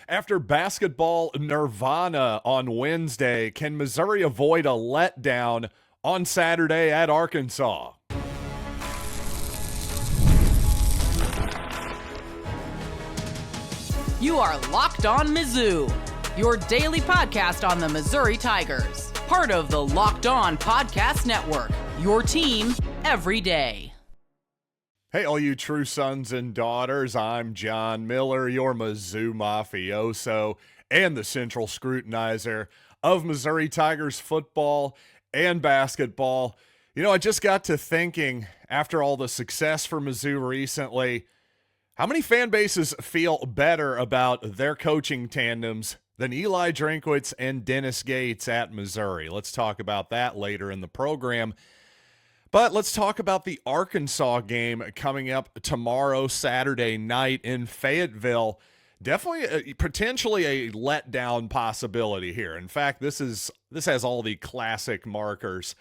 After basketball nirvana on Wednesday, can Missouri avoid a letdown on Saturday at Arkansas? You are Locked On Mizzou, your daily podcast on the Missouri Tigers. Part of the Locked On Podcast Network, your team every day. Hey, all you true sons and daughters, I'm John Miller, your Mizzou mafioso and the central scrutinizer of Missouri Tigers football and basketball. You know, I just got to thinking, after all the success for Mizzou recently, how many fan bases feel better about their coaching tandems than Eli Drinkwitz and Dennis Gates at Missouri? Let's talk about that later in the program. But let's talk about the Arkansas game coming up tomorrow, Saturday night in Fayetteville. Definitely, potentially a letdown possibility here. In fact, this has all the classic markers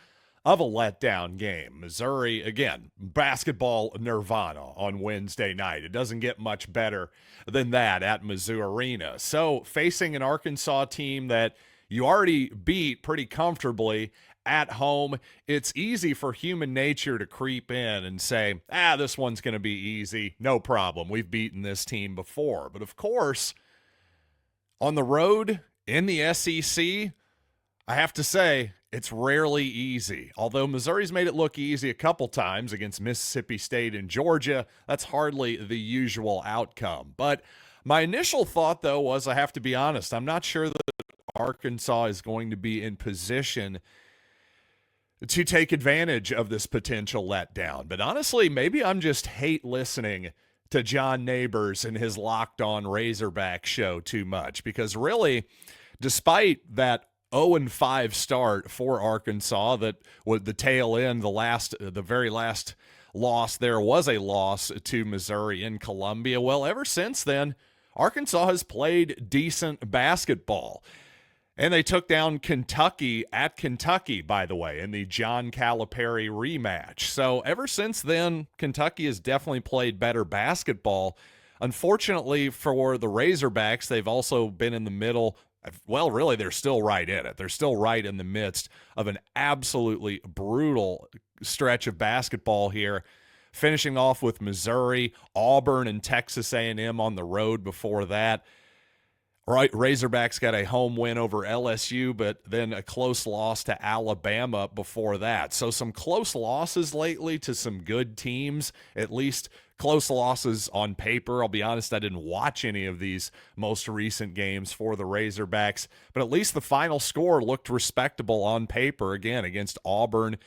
of a letdown game. Missouri, again, basketball nirvana on Wednesday night. It doesn't get much better than that at Mizzou Arena. So facing an Arkansas team that you already beat pretty comfortably at home, it's easy for human nature to creep in and say, this one's going to be easy. No problem. We've beaten this team before. But of course, on the road in the SEC, I have to say, it's rarely easy. Although Missouri's made it look easy a couple times against Mississippi State and Georgia, that's hardly the usual outcome. But my initial thought, though, was I have to be honest, I'm not sure that Arkansas is going to be in position to take advantage of this potential letdown. But honestly, maybe I'm just hate listening to John Neighbors and his Locked On Razorback show too much, because really, despite that 0-5 start for Arkansas, that with the tail end, the very last loss there was a loss to Missouri in Columbia. Well, ever since then, Arkansas has played decent basketball. And they took down Kentucky at Kentucky, by the way, in the John Calipari rematch. So ever since then, Kentucky has definitely played better basketball. Unfortunately for the Razorbacks, they've also been in the middle. Well, really, they're still right in it. They're still right in the midst of an absolutely brutal stretch of basketball here, finishing off with Missouri, Auburn, and Texas A&M on the road before that. Right, Razorbacks got a home win over LSU, but then a close loss to Alabama before that. So some close losses lately to some good teams, at least close losses on paper. I'll be honest, I didn't watch any of these most recent games for the Razorbacks, but at least the final score looked respectable on paper, again, against Auburn,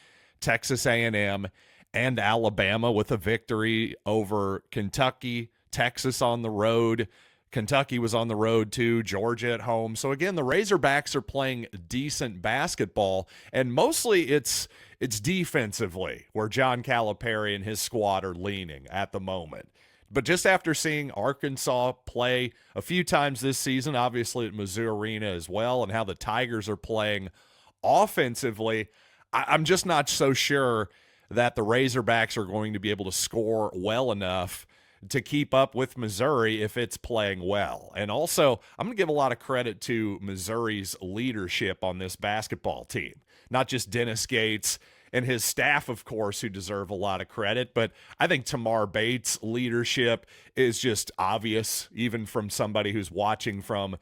Texas A&M, and Alabama, with a victory over Kentucky, Texas on the road. Kentucky was on the road too, Georgia at home. So again, the Razorbacks are playing decent basketball, and mostly it's defensively where John Calipari and his squad are leaning at the moment. But just after seeing Arkansas play a few times this season, obviously at Mizzou Arena as well, and how the Tigers are playing offensively, I'm just not so sure that the Razorbacks are going to be able to score well enough to keep up with Missouri if it's playing well. And also, I'm going to give a lot of credit to Missouri's leadership on this basketball team. Not just Dennis Gates and his staff, of course, who deserve a lot of credit, but I think Tamar Bates' leadership is just obvious, even from somebody who's watching from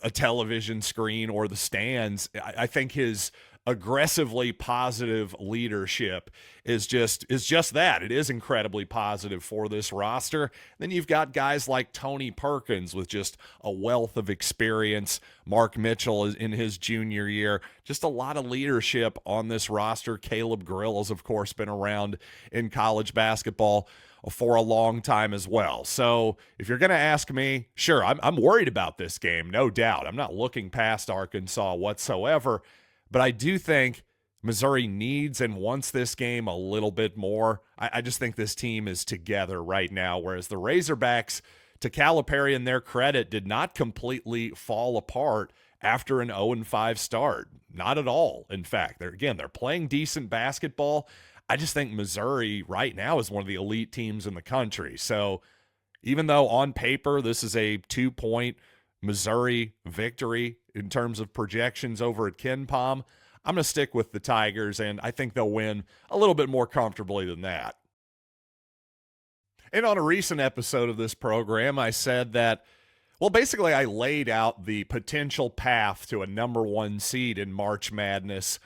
a television screen or the stands. I think his aggressively positive leadership is just that. It is incredibly positive for this roster. Then you've got guys like Tony Perkins with just a wealth of experience. Mark Mitchell is in his junior year. Just a lot of leadership on this roster. Caleb Grill has, of course, been around in college basketball for a long time as well. So if you're going to ask me, sure, I'm worried about this game, no doubt. I'm not looking past Arkansas whatsoever. But I do think Missouri needs and wants this game a little bit more. I just think this team is together right now, whereas the Razorbacks, to Calipari and their credit, did not completely fall apart after an 0-5 start. Not at all, in fact. They're playing decent basketball. I just think Missouri right now is one of the elite teams in the country. So even though on paper this is a 2-point Missouri victory in terms of projections over at KenPom, I'm going to stick with the Tigers, and I think they'll win a little bit more comfortably than that. And on a recent episode of this program, I said that, well, basically I laid out the potential path to a number 1 seed in March Madness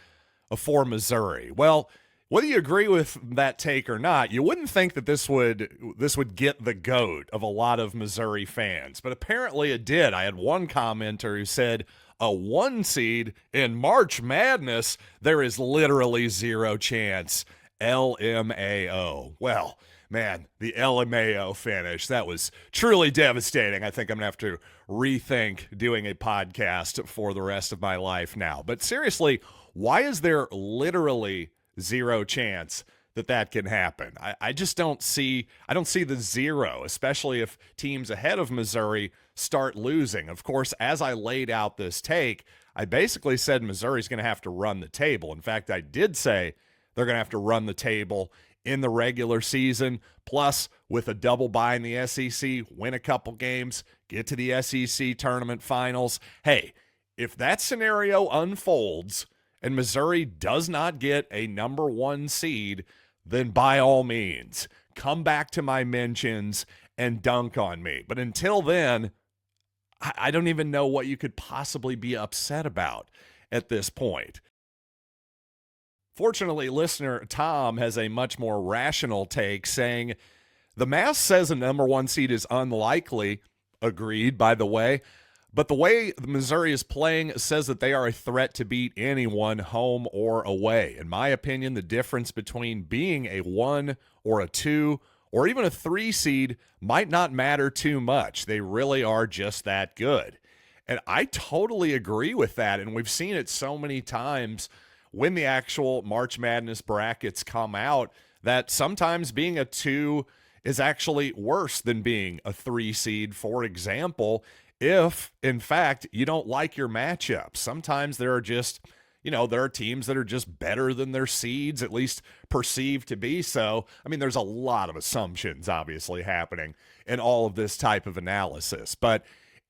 for Missouri. Well, whether you agree with that take or not, you wouldn't think that this would get the goat of a lot of Missouri fans, but apparently it did. I had one commenter who said, a 1 seed in March Madness, there is literally zero chance. LMAO. Well, man, the LMAO finish, that was truly devastating. I think I'm going to have to rethink doing a podcast for the rest of my life now. But seriously, why is there literally zero chance that can happen? I just don't see the zero, especially if teams ahead of Missouri start losing. Of course, as I laid out this take, I basically said Missouri's going to have to run the table. In fact, I did say they're going to have to run the table in the regular season, plus with a double bye in the SEC, win a couple games, get to the SEC tournament finals. Hey, if that scenario unfolds and Missouri does not get a number 1 seed, then by all means, come back to my mentions and dunk on me. But until then, I don't even know what you could possibly be upset about at this point. Fortunately, listener Tom has a much more rational take, saying, the math says a number 1 seed is unlikely. Agreed, by the way. But the way Missouri is playing says that they are a threat to beat anyone, home or away. In my opinion, the difference between being a 1 or a 2 or even a 3 seed might not matter too much. They really are just that good. And I totally agree with that. And we've seen it so many times when the actual March Madness brackets come out that sometimes being a 2 is actually worse than being a 3 seed, for example, if, in fact, you don't like your matchups. Sometimes there are just, there are teams that are just better than their seeds, at least perceived to be so. I mean, there's a lot of assumptions, obviously, happening in all of this type of analysis. But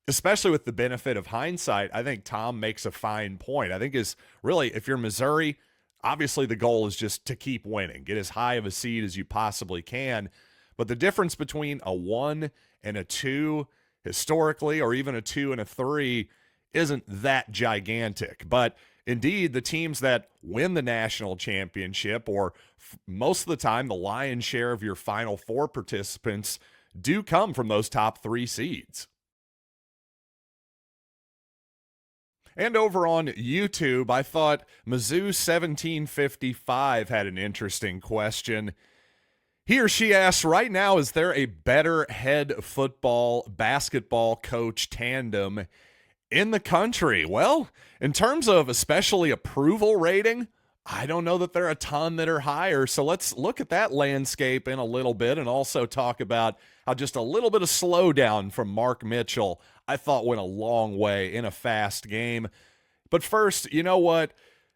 especially with the benefit of hindsight, I think Tom makes a fine point. I think is really, if you're Missouri, obviously the goal is just to keep winning, get as high of a seed as you possibly can. But the difference between a 1 and a 2 historically, or even a 2 and a 3, isn't that gigantic. But indeed, the teams that win the national championship, or most of the time the lion's share of your Final Four participants, do come from those top 3 seeds. And over on YouTube, I thought Mizzou 1755 had an interesting question. He or she asks, right now, is there a better head football, basketball coach tandem in the country? Well, in terms of especially approval rating, I don't know that there are a ton that are higher. So let's look at that landscape in a little bit and also talk about how just a little bit of slowdown from Mark Mitchell, I thought, went a long way in a fast game. But first, you know what?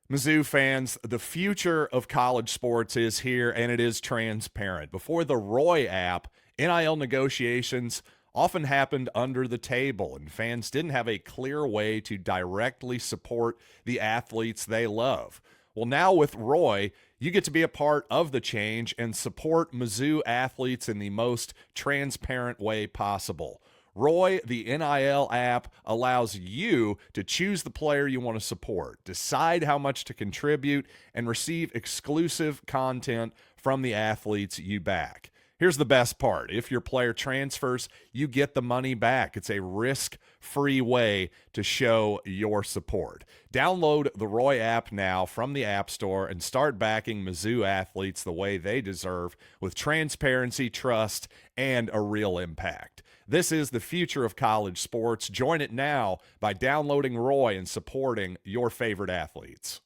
Mizzou fans, the future of college sports is here, and it is transparent. Before the Roy app, NIL negotiations often happened under the table, and fans didn't have a clear way to directly support the athletes they love. Well, now with Roy, you get to be a part of the change and support Mizzou athletes in the most transparent way possible. Roy, the NIL app, allows you to choose the player you want to support, decide how much to contribute, and receive exclusive content from the athletes you back. Here's the best part. If your player transfers, you get the money back. It's a risk-free way to show your support. Download the Roy app now from the App Store and start backing Mizzou athletes the way they deserve, with transparency, trust, and a real impact. This is the future of college sports. Join it now by downloading Roy and supporting your favorite athletes.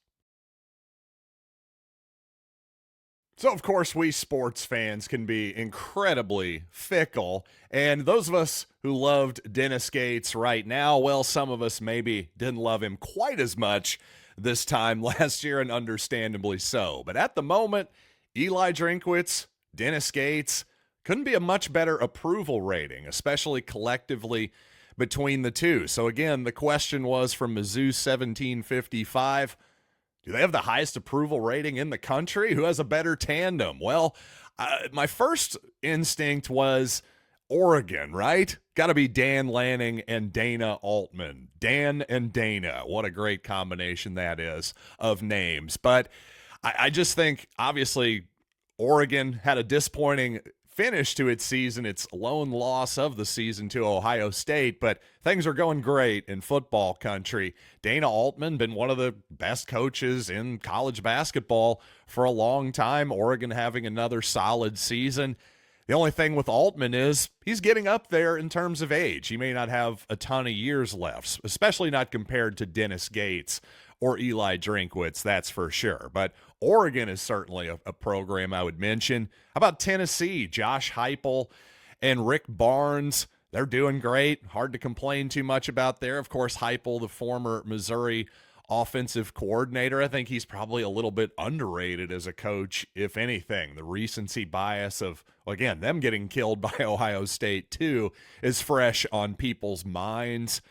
So, of course, we sports fans can be incredibly fickle, and those of us who loved Dennis Gates right now, well, some of us maybe didn't love him quite as much this time last year, and understandably so. But at the moment, Eli Drinkwitz, Dennis Gates, couldn't be a much better approval rating, especially collectively between the two. So again, the question was from Mizzou 1755, do they have the highest approval rating in the country? Who has a better tandem? Well, my first instinct was Oregon, right? Got to be Dan Lanning and Dana Altman. Dan and Dana. What a great combination that is of names. But I just think, obviously, Oregon had a disappointing finish to its season, its lone loss of the season to Ohio State, but things are going great in football country. Dana Altman, been one of the best coaches in college basketball for a long time. Oregon having another solid season. The only thing with Altman is he's getting up there in terms of age. He may not have a ton of years left, especially not compared to Dennis Gates or Eli Drinkwitz, that's for sure. But Oregon is certainly a program I would mention. How about Tennessee? Josh Heupel and Rick Barnes, they're doing great. Hard to complain too much about there. Of course, Heupel, the former Missouri offensive coordinator, I think he's probably a little bit underrated as a coach, if anything. The recency bias of, well, again, them getting killed by Ohio State too is fresh on people's minds.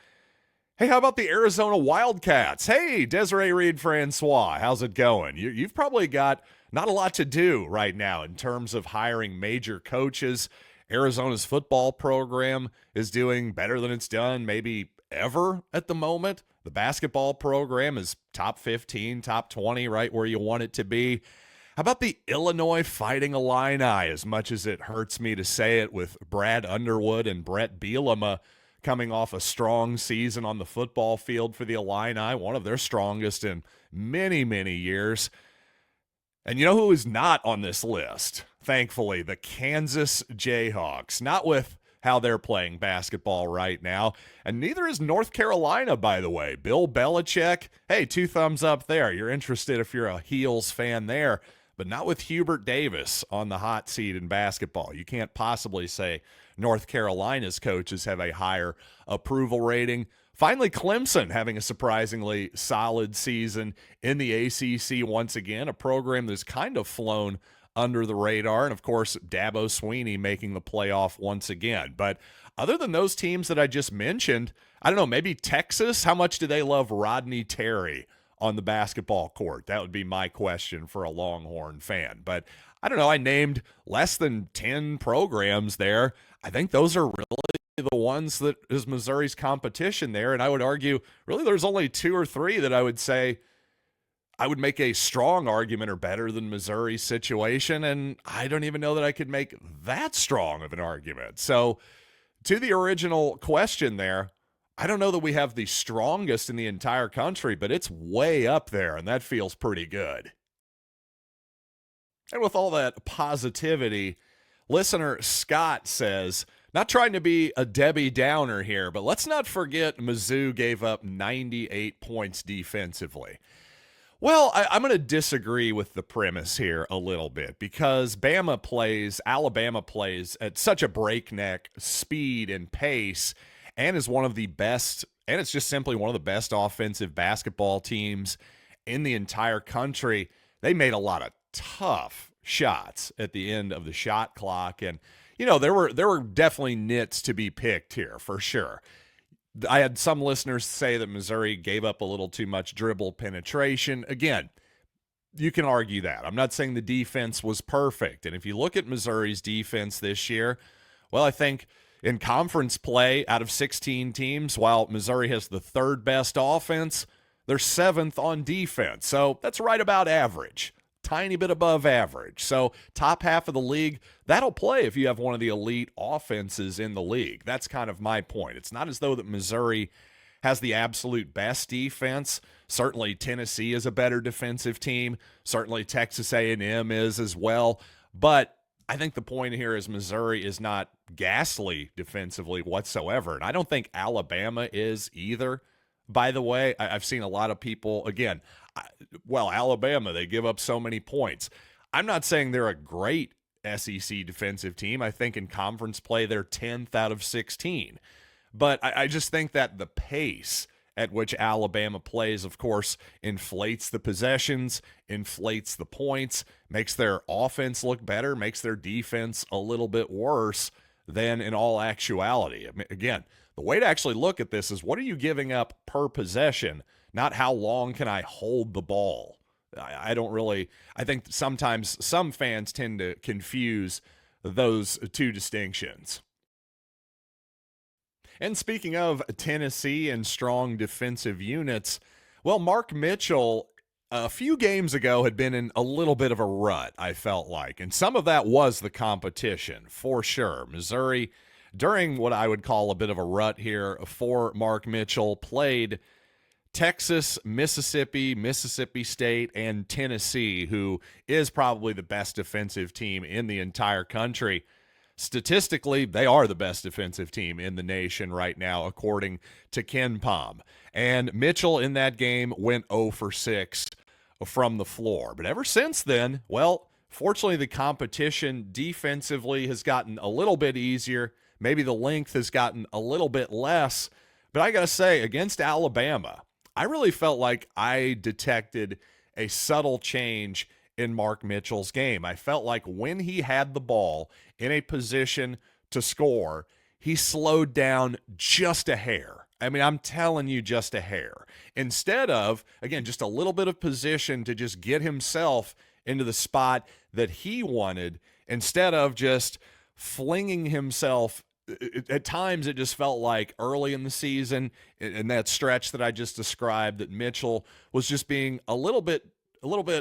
Hey, how about the Arizona Wildcats? Hey, Desiree Reed-Francois, how's it going? You've probably got not a lot to do right now in terms of hiring major coaches. Arizona's football program is doing better than it's done maybe ever at the moment. The basketball program is top 15, top 20, right where you want it to be. How about the Illinois Fighting Illini, as much as it hurts me to say it, with Brad Underwood and Brett Bielema coming off a strong season on the football field for the Illini, one of their strongest in many, many years. And you know who is not on this list? Thankfully, the Kansas Jayhawks. Not with how they're playing basketball right now. And neither is North Carolina, by the way. Bill Belichick, hey, 2 thumbs up there. You're interested if you're a Heels fan there. But not with Hubert Davis on the hot seat in basketball. You can't possibly say North Carolina's coaches have a higher approval rating. Finally, Clemson having a surprisingly solid season in the ACC once again, a program that's kind of flown under the radar. And, of course, Dabo Swinney making the playoff once again. But other than those teams that I just mentioned, I don't know, maybe Texas, how much do they love Rodney Terry on the basketball court? That would be my question for a Longhorn fan. But I don't know, I named less than 10 programs there. I think those are really the ones that is Missouri's competition there. And I would argue, really, there's only 2 or 3 that I would say I would make a strong argument are better than Missouri's situation. And I don't even know that I could make that strong of an argument. So to the original question there, I don't know that we have the strongest in the entire country, but it's way up there, and that feels pretty good. And with all that positivity, listener Scott says, not trying to be a Debbie Downer here, but let's not forget Mizzou gave up 98 points defensively. Well, I'm going to disagree with the premise here a little bit because Alabama plays at such a breakneck speed and pace and is one of the best, and it's just simply one of the best offensive basketball teams in the entire country. They made a lot of tough shots at the end of the shot clock, and you know there were definitely nits to be picked here for sure. I had some listeners say that Missouri gave up a little too much dribble penetration. Again, you can argue that. I'm not saying the defense was perfect. And if you look at Missouri's defense this year, well, I think in conference play out of 16 teams, while Missouri has the 3rd best offense, they're 7th on defense. So that's right about average. Tiny bit above average. So top half of the league, that'll play if you have one of the elite offenses in the league. That's kind of my point. It's not as though that Missouri has the absolute best defense. Certainly Tennessee is a better defensive team. Certainly Texas A&M is as well. But I think the point here is Missouri is not ghastly defensively whatsoever. And I don't think Alabama is either. By the way, I've seen a lot of people, again, Alabama, they give up so many points. I'm not saying they're a great SEC defensive team. I think in conference play, they're 10th out of 16. But I just think that the pace at which Alabama plays, of course, inflates the possessions, inflates the points, makes their offense look better, makes their defense a little bit worse than in all actuality. I mean, again, The way to actually look at this is what are you giving up per possession, not how long can I hold the ball. I don't really, I think sometimes some fans tend to confuse those two distinctions. And speaking of Tennessee and strong defensive units, well, Mark Mitchell a few games ago had been in a little bit of a rut, I felt like. And some of that was the competition, for sure. Missouri, during what I would call a bit of a rut here for Mark Mitchell, played Texas, Mississippi, Mississippi State, and Tennessee, who is probably the best defensive team in the entire country. Statistically, they are the best defensive team in the nation right now, according to KenPom. And Mitchell in that game went 0 for 6 from the floor. But ever since then, well, fortunately, the competition defensively has gotten a little bit easier. Maybe the length has gotten a little bit less. But I got to say, against Alabama, I really felt like I detected a subtle change in Mark Mitchell's game. I felt like when he had the ball in a position to score, he slowed down just a hair. I mean, I'm telling you, just a hair. Instead of, again, just a little bit of position to just get himself into the spot that he wanted, instead of just flinging himself. At times, it just felt like early in the season, in that stretch that I just described, that Mitchell was just being a little bit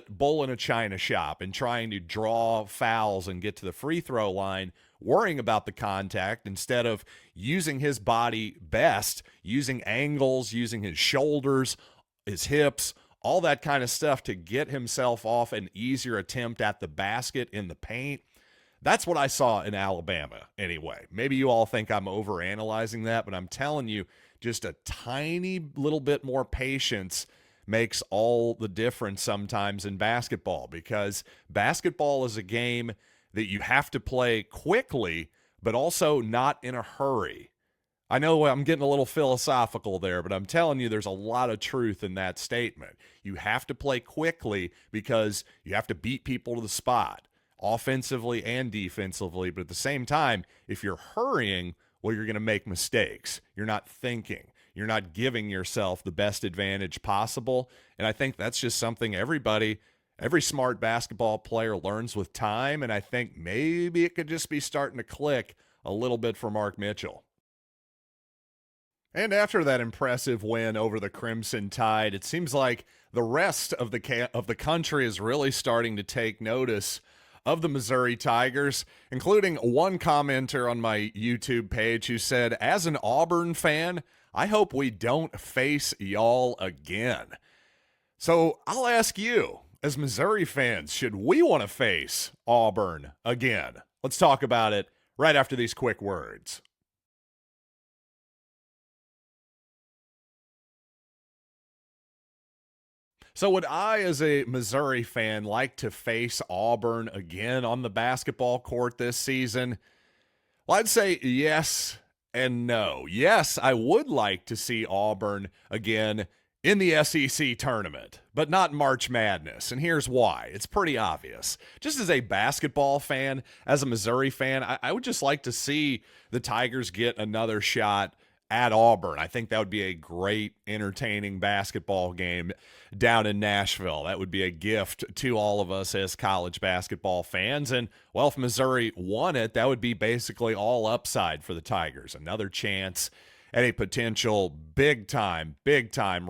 bull in a china shop and trying to draw fouls and get to the free throw line, worrying about the contact instead of using his body best, using angles, using his shoulders, his hips, all that kind of stuff to get himself off an easier attempt at the basket in the paint. That's what I saw in Alabama anyway. Maybe you all think I'm overanalyzing that, but I'm telling you, just a tiny little bit more patience makes all the difference sometimes in basketball, because basketball is a game that you have to play quickly, but also not in a hurry. I know I'm getting a little philosophical there, but I'm telling you there's a lot of truth in that statement. You have to play quickly because you have to beat people to the spot, offensively and defensively. But at the same time, if you're hurrying, well, you're going to make mistakes. You're not thinking. You're not giving yourself the best advantage possible. And I think that's just something every smart basketball player learns with time. And I think maybe it could just be starting to click a little bit for Mark Mitchell. And after that impressive win over the Crimson Tide, it seems like the rest of the country is really starting to take notice of the Missouri Tigers, including one commenter on my YouTube page who said, "As an Auburn fan, I hope we don't face y'all again." So I'll ask you, as Missouri fans, should we want to face Auburn again? Let's talk about it right after these quick words. So would I, as a Missouri fan, like to face Auburn again on the basketball court this season? Well, I'd say yes and no. Yes, I would like to see Auburn again in the SEC tournament, but not March Madness. And here's why. It's pretty obvious. Just as a basketball fan, as a Missouri fan, I would just like to see the Tigers get another shot at Auburn. I think that would be a great, entertaining basketball game down in Nashville. That would be a gift to all of us as college basketball fans. And, well, if Missouri won it, that would be basically all upside for the Tigers. Another chance at a potential big-time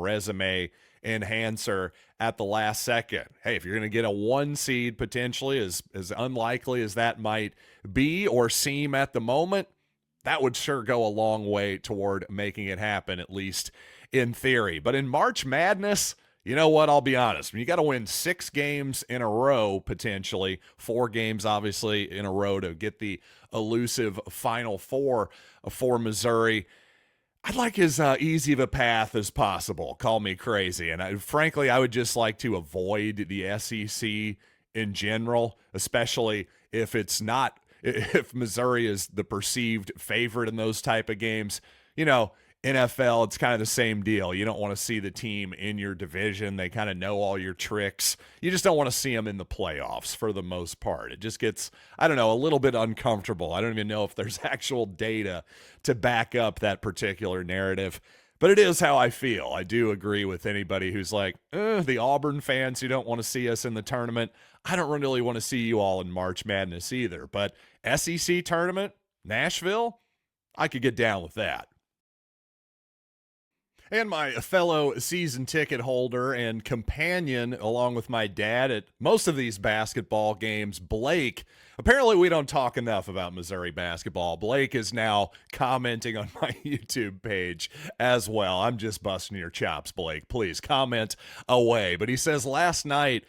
resume enhancer at the last second. Hey, if you're going to get a 1 seed potentially, as unlikely as that might be or seem at the moment, that would sure go a long way toward making it happen, at least in theory. But in March Madness, you know what? I'll be honest. You got to win 6 games in a row, potentially 4 games, obviously, in a row to get the elusive Final Four for Missouri. I'd like as easy of a path as possible. Call me crazy. And frankly, I would just like to avoid the SEC in general, especially if Missouri is the perceived favorite in those type of games. You know, NFL, it's kind of the same deal. You don't want to see the team in your division. They kind of know all your tricks. You just don't want to see them in the playoffs for the most part. It just gets, I don't know, a little bit uncomfortable. I don't even know if there's actual data to back up that particular narrative. But it is how I feel. I do agree with anybody who's like, the Auburn fans who don't want to see us in the tournament. I don't really want to see you all in March Madness either. But SEC tournament, Nashville, I could get down with that. And my fellow season ticket holder and companion, along with my dad at most of these basketball games, Blake. Apparently, we don't talk enough about Missouri basketball. Blake is now commenting on my YouTube page as well. I'm just busting your chops, Blake. Please comment away. But he says last night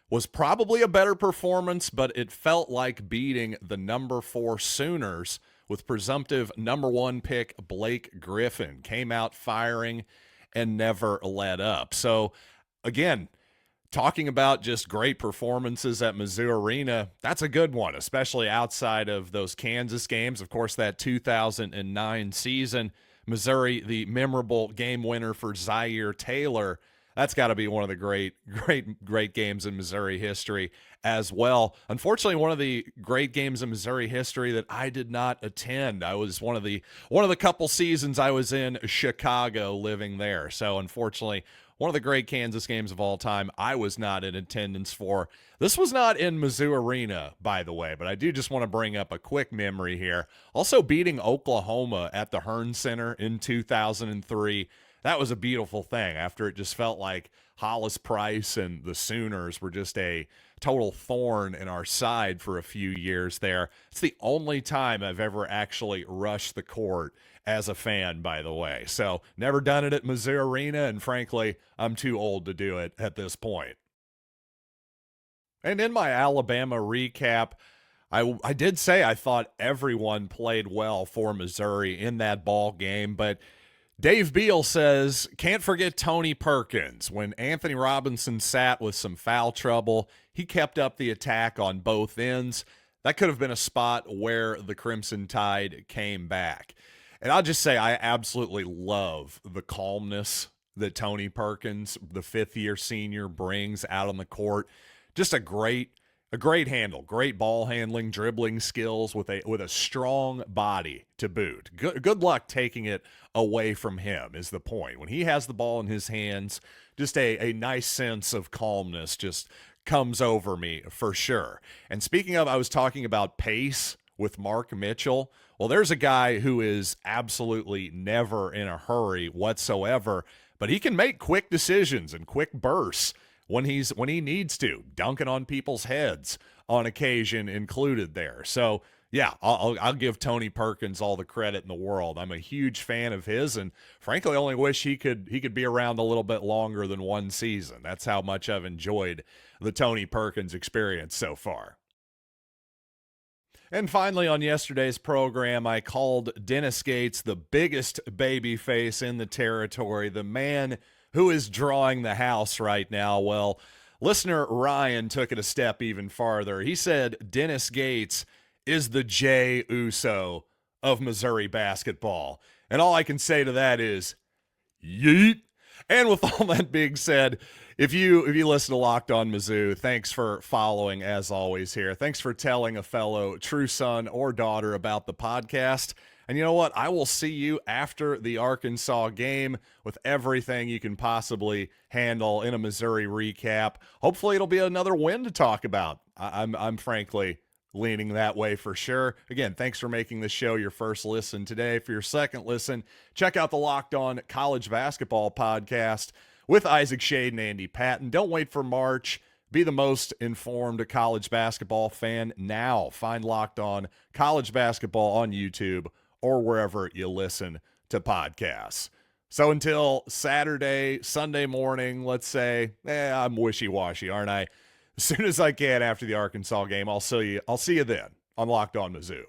was probably a better performance, but it felt like beating the number 4 Sooners with presumptive number 1 pick Blake Griffin. Came out firing and never let up. So, again, talking about just great performances at Mizzou Arena, that's a good one, especially outside of those Kansas games. Of course, that 2009 season, Missouri, the memorable game winner for Zaire Taylor. That's got to be one of the great games in Missouri history as well. Unfortunately, one of the great games in Missouri history that I did not attend. I was one of the couple seasons I was in Chicago living there. So unfortunately, one of the great Kansas games of all time, I was not in attendance for. This was not in Mizzou Arena, by the way, but I do just want to bring up a quick memory here. Also beating Oklahoma at the Hearn Center in 2003. That was a beautiful thing after it just felt like Hollis Price and the Sooners were just a total thorn in our side for a few years there. It's the only time I've ever actually rushed the court as a fan, by the way. So never done it at Mizzou Arena, and frankly, I'm too old to do it at this point. And in my Alabama recap, I did say I thought everyone played well for Missouri in that ball game, but Dave Beal says, can't forget Tony Perkins. When Anthony Robinson sat with some foul trouble, he kept up the attack on both ends. That could have been a spot where the Crimson Tide came back. And I'll just say I absolutely love the calmness that Tony Perkins, the fifth-year senior, brings out on the court. Just a great handle, great ball handling, dribbling skills with a strong body to boot. Good luck taking it away from him is the point. When he has the ball in his hands, just a nice sense of calmness just comes over me for sure. And speaking of, I was talking about pace with Mark Mitchell. Well, there's a guy who is absolutely never in a hurry whatsoever, but he can make quick decisions and quick bursts when he needs to, dunking on people's heads on occasion included there. So yeah, I'll give Tony Perkins all the credit in the world. I'm a huge fan of his, and frankly, I only wish he could be around a little bit longer than one season. That's how much I've enjoyed the Tony Perkins experience so far. And finally, on yesterday's program, I called Dennis Gates the biggest baby face in the territory, the man who is drawing the house right now. Well, listener Ryan took it a step even farther. He said Dennis Gates is the Jey Uso of Missouri basketball. And all I can say to that is, yeet. And with all that being said, if you listen to Locked On Mizzou, thanks for following as always here. Thanks for telling a fellow true son or daughter about the podcast. And you know what? I will see you after the Arkansas game with everything you can possibly handle in a Missouri recap. Hopefully it'll be another win to talk about. I'm frankly leaning that way for sure. Again, thanks for making this show your first listen today. For your second listen, check out the Locked On College Basketball podcast with Isaac Shade and Andy Patton. Don't wait for March. Be the most informed college basketball fan now. Find Locked On College Basketball on YouTube or wherever you listen to podcasts. So until Saturday, Sunday morning, let's say, I'm wishy-washy, aren't I? As soon as I can after the Arkansas game, I'll see you then on Locked On Mizzou.